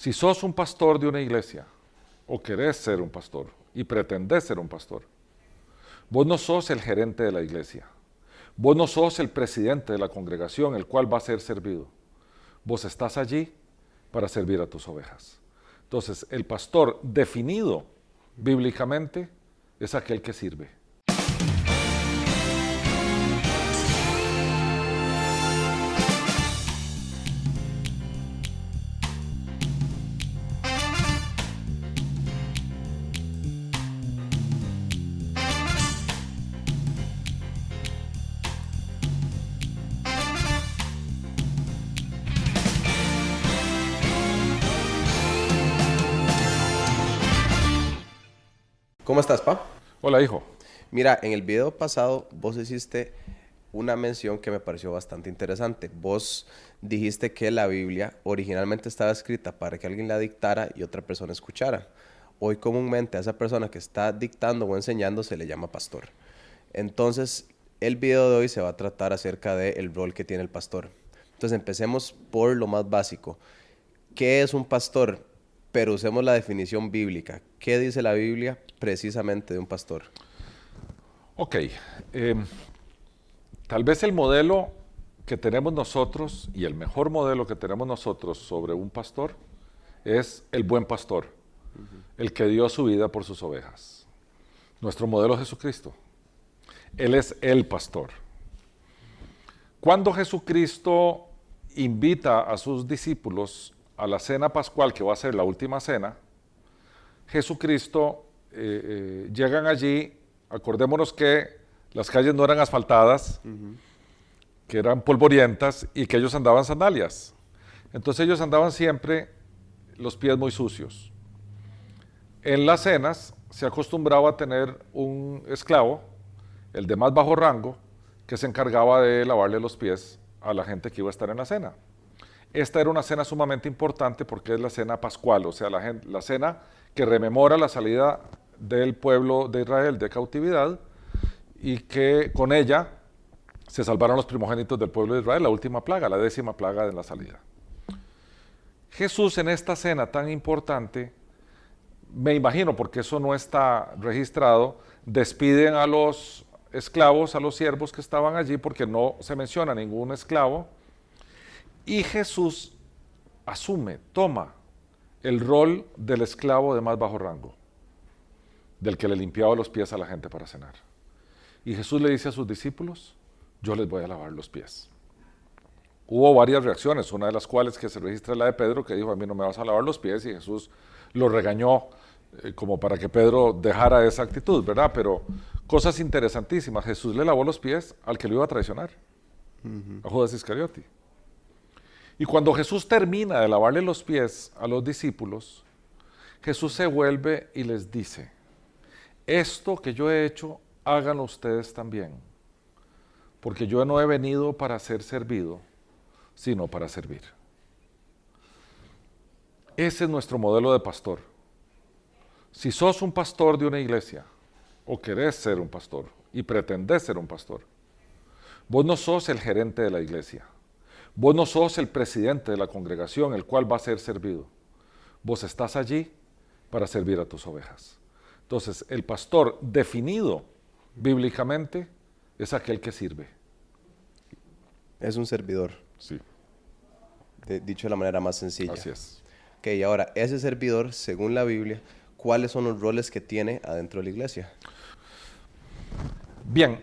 Si sos un pastor de una iglesia, o querés ser un pastor, y pretendés ser un pastor, vos no sos el gerente de la iglesia, vos no sos el presidente de la congregación, el cual va a ser servido. Vos estás allí para servir a tus ovejas. Entonces, el pastor definido bíblicamente es aquel que sirve. ¿Cómo estás, pa? Hola, hijo. Mira, en el video pasado vos hiciste una mención que me pareció bastante interesante. Vos dijiste que la Biblia originalmente estaba escrita para que alguien la dictara y otra persona escuchara. Hoy comúnmente a esa persona que está dictando o enseñando se le llama pastor. Entonces, el video de hoy se va a tratar acerca del rol que tiene el pastor. Entonces, empecemos por lo más básico. ¿Qué es un pastor? Pero usemos la definición bíblica. ¿Qué dice la Biblia precisamente de un pastor? Ok, tal vez el modelo que tenemos nosotros y el mejor modelo que tenemos nosotros sobre un pastor es el buen pastor, el que dio su vida por sus ovejas. Nuestro modelo es Jesucristo. Él es el pastor. Cuando Jesucristo invita a sus discípulos a la cena pascual, que va a ser la última cena, Jesucristo llegan allí. Acordémonos que las calles no eran asfaltadas, que eran polvorientas y que ellos andaban sandalias. Entonces ellos andaban siempre los pies muy sucios. En las cenas se acostumbraba a tener un esclavo, el de más bajo rango, que se encargaba de lavarle los pies a la gente que iba a estar en la cena. Esta era una cena sumamente importante porque es la cena pascual, o sea, la cena que rememora la salida del pueblo de Israel de cautividad y que con ella se salvaron los primogénitos del pueblo de Israel, la última plaga, la 10ª plaga de la salida. Jesús en esta cena tan importante, me imagino, porque eso no está registrado, despiden a los esclavos, a los siervos que estaban allí, porque no se menciona ningún esclavo, y Jesús asume, toma el rol del esclavo de más bajo rango, del que le limpiaba los pies a la gente para cenar. Y Jesús le dice a sus discípulos, yo les voy a lavar los pies. Hubo varias reacciones, una de las cuales que se registra es la de Pedro, que dijo, a mí no me vas a lavar los pies, y Jesús lo regañó como para que Pedro dejara esa actitud, ¿verdad? Pero cosas interesantísimas. Jesús le lavó los pies al que lo iba a traicionar, a Judas Iscariote. Y cuando Jesús termina de lavarle los pies a los discípulos, Jesús se vuelve y les dice, esto que yo he hecho, háganlo ustedes también, porque yo no he venido para ser servido, sino para servir. Ese es nuestro modelo de pastor. Si sos un pastor de una iglesia, o querés ser un pastor, y pretendés ser un pastor, vos no sos el gerente de la iglesia, vos no sos el presidente de la congregación, el cual va a ser servido. Vos estás allí para servir a tus ovejas. Entonces, el pastor definido bíblicamente es aquel que sirve. Es un servidor, Sí, dicho de la manera más sencilla. así es. Ok, y ahora, ese servidor, según la Biblia, ¿cuáles son los roles que tiene adentro de la iglesia? Bien,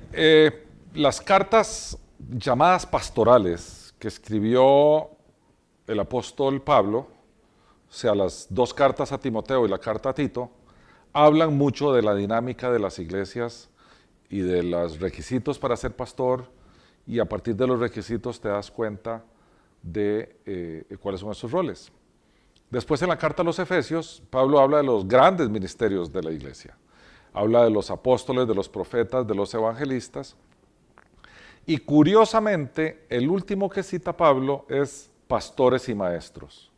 las cartas llamadas pastorales que escribió el apóstol Pablo, o sea, las dos cartas a Timoteo y la carta a Tito, hablan mucho de la dinámica de las iglesias y de los requisitos para ser pastor, y a partir de los requisitos te das cuenta de cuáles son esos roles. Después en la carta a los Efesios, Pablo habla de los grandes ministerios de la iglesia. Habla de los apóstoles, de los profetas, de los evangelistas. Y curiosamente, el último que cita Pablo es pastores y maestros.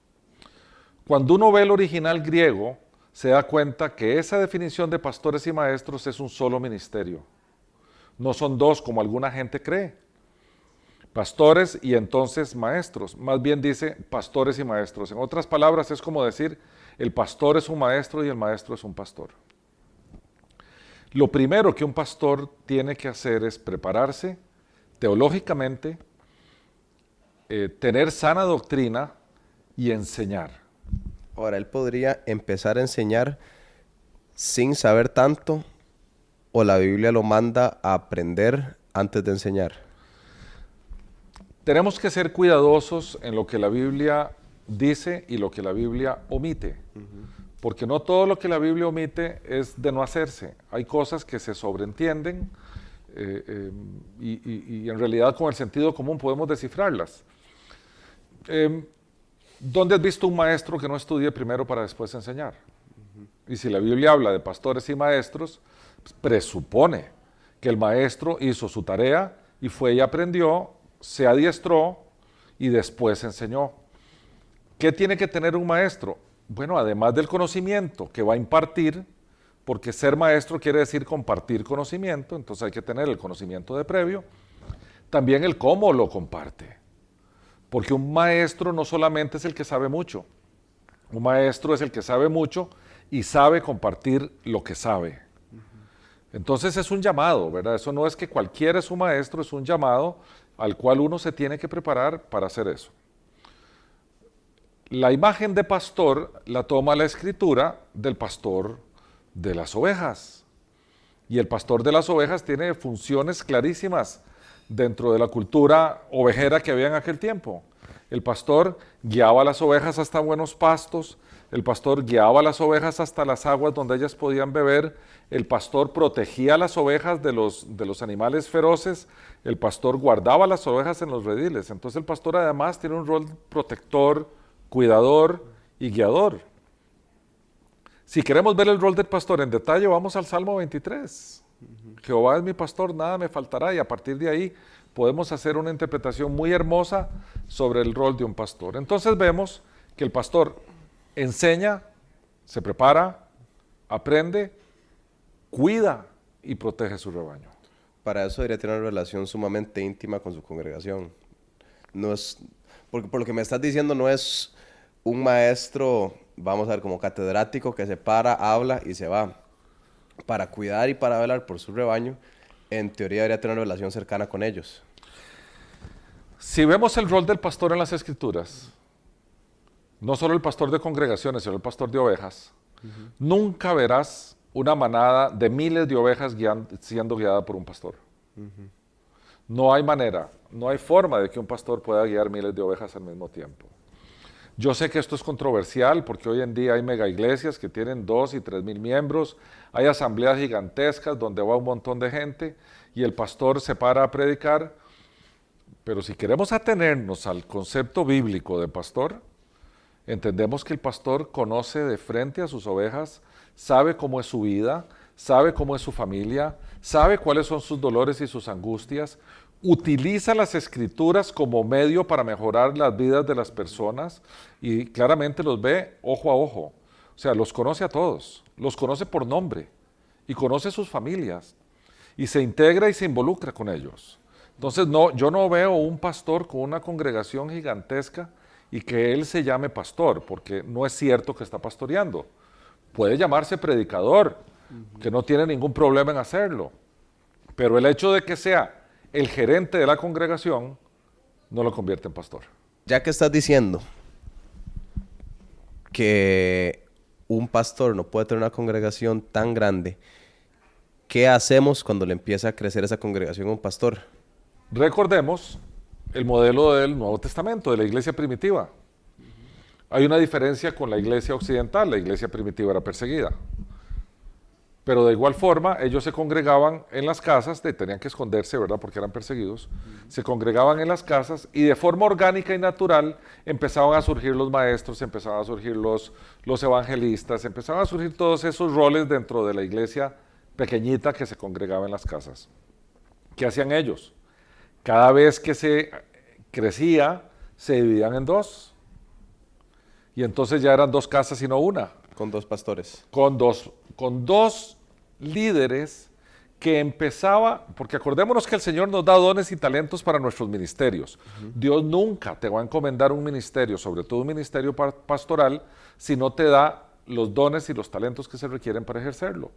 Cuando uno ve el original griego, se da cuenta que esa definición de pastores y maestros es un solo ministerio. No son dos como alguna gente cree. Pastores y entonces maestros. Más bien dice pastores y maestros. En otras palabras, es como decir, el pastor es un maestro y el maestro es un pastor. Lo primero que un pastor tiene que hacer es prepararse teológicamente, tener sana doctrina y enseñar. Ahora, él podría empezar a enseñar sin saber tanto, o la Biblia lo manda a aprender antes de enseñar. Tenemos que ser cuidadosos en lo que la Biblia dice y lo que la Biblia omite. Porque no todo lo que la Biblia omite es de no hacerse. Hay cosas que se sobreentienden y en realidad con el sentido común podemos descifrarlas. ¿Dónde has visto un maestro que no estudie primero para después enseñar? Y si la Biblia habla de pastores y maestros, pues presupone que el maestro hizo su tarea y fue y aprendió, se adiestró y después enseñó. ¿Qué tiene que tener un maestro? Bueno, además del conocimiento que va a impartir, porque ser maestro quiere decir compartir conocimiento, entonces hay que tener el conocimiento de previo, también el cómo lo comparte. Porque un maestro no solamente es el que sabe mucho, un maestro es el que sabe mucho y sabe compartir lo que sabe. Entonces es un llamado, ¿verdad? Eso no es que cualquiera es un maestro, es un llamado al cual uno se tiene que preparar para hacer eso. La imagen de pastor la toma la Escritura del pastor de las ovejas. Y el pastor de las ovejas tiene funciones clarísimas dentro de la cultura ovejera que había en aquel tiempo. El pastor guiaba a las ovejas hasta buenos pastos, el pastor guiaba a las ovejas hasta las aguas donde ellas podían beber, el pastor protegía a las ovejas de los animales feroces, el pastor guardaba a las ovejas en los rediles. Entonces el pastor además tiene un rol protector, cuidador y guiador. Si queremos ver el rol del pastor en detalle, vamos al Salmo 23. Jehová es mi pastor, nada me faltará, y a partir de ahí podemos hacer una interpretación muy hermosa sobre el rol de un pastor. Entonces vemos que el pastor enseña, se prepara, aprende, cuida y protege su rebaño. Para eso debería tener una relación sumamente íntima con su congregación. No es, porque por lo que me estás diciendo, no es un maestro, vamos a ver, como catedrático que se para, habla y se va. Para cuidar y para velar por su rebaño, en teoría debería tener una relación cercana con ellos. Si vemos el rol del pastor en las Escrituras, no solo el pastor de congregaciones, sino el pastor de ovejas, nunca verás una manada de miles de ovejas siendo guiada por un pastor. No hay manera, no hay forma de que un pastor pueda guiar miles de ovejas al mismo tiempo. Yo sé que esto es controversial porque hoy en día hay mega iglesias que tienen 2 y 3 mil miembros, hay asambleas gigantescas donde va un montón de gente y el pastor se para a predicar, pero si queremos atenernos al concepto bíblico de pastor, entendemos que el pastor conoce de frente a sus ovejas, sabe cómo es su vida, sabe cómo es su familia, sabe cuáles son sus dolores y sus angustias, utiliza las Escrituras como medio para mejorar las vidas de las personas y claramente los ve ojo a ojo. O sea, los conoce a todos, los conoce por nombre y conoce sus familias y se integra y se involucra con ellos. Entonces, yo no veo un pastor con una congregación gigantesca y que él se llame pastor, porque no es cierto que está pastoreando. Puede llamarse predicador, que no tiene ningún problema en hacerlo, pero el hecho de que sea el gerente de la congregación no lo convierte en pastor. Ya que estás diciendo que un pastor no puede tener una congregación tan grande, ¿qué hacemos cuando le empieza a crecer esa congregación a un pastor? Recordemos el modelo del Nuevo Testamento, de la iglesia primitiva. Hay una diferencia con la iglesia occidental, la iglesia primitiva era perseguida. Pero de igual forma, ellos se congregaban en las casas, tenían que esconderse, ¿verdad?, porque eran perseguidos. Se congregaban en las casas y de forma orgánica y natural empezaban a surgir los maestros, empezaban a surgir los evangelistas, empezaban a surgir todos esos roles dentro de la iglesia pequeñita que se congregaba en las casas. ¿Qué hacían ellos? Cada vez que se crecía, se dividían en 2. Y entonces ya eran 2 casas y no una. Con 2 pastores. Con dos líderes que empezaba, porque acordémonos que el Señor nos da dones y talentos para nuestros ministerios. Dios nunca te va a encomendar un ministerio, sobre todo un ministerio pastoral, si no te da los dones y los talentos que se requieren para ejercerlo.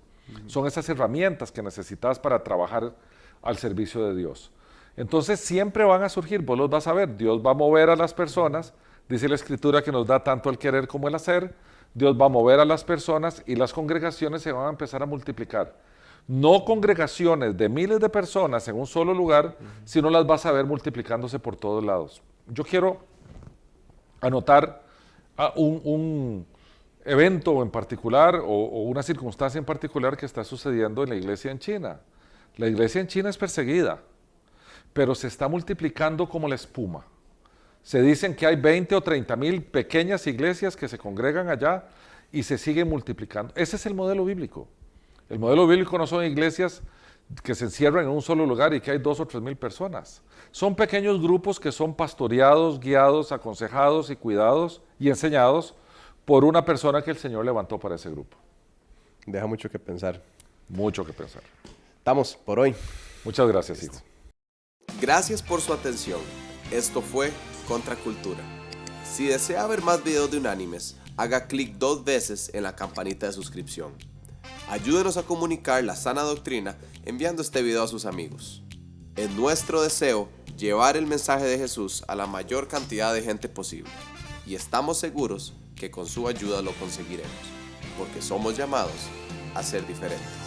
Son esas herramientas que necesitas para trabajar al servicio de Dios. Entonces siempre van a surgir, vos los vas a ver, Dios va a mover a las personas, dice la Escritura que nos da tanto el querer como el hacer, Dios va a mover a las personas y las congregaciones se van a empezar a multiplicar. No congregaciones de miles de personas en un solo lugar, sino las vas a ver multiplicándose por todos lados. Yo quiero anotar un evento en particular o una circunstancia en particular que está sucediendo en la iglesia en China. La iglesia en China es perseguida, pero se está multiplicando como la espuma. Se dicen que hay 20 o 30 mil pequeñas iglesias que se congregan allá y se siguen multiplicando. Ese es el modelo bíblico. El modelo bíblico no son iglesias que se encierran en un solo lugar y que hay 2 o 3 mil personas. Son pequeños grupos que son pastoreados, guiados, aconsejados y cuidados y enseñados por una persona que el Señor levantó para ese grupo. Deja mucho que pensar. Mucho que pensar. Estamos por hoy. Muchas gracias, hijo. Gracias por su atención. Esto fue Contracultura. Si desea ver más videos de Unánimes, haga clic 2 veces en la campanita de suscripción. Ayúdenos a comunicar la sana doctrina enviando este video a sus amigos. Es nuestro deseo llevar el mensaje de Jesús a la mayor cantidad de gente posible. Y estamos seguros que con su ayuda lo conseguiremos, porque somos llamados a ser diferentes.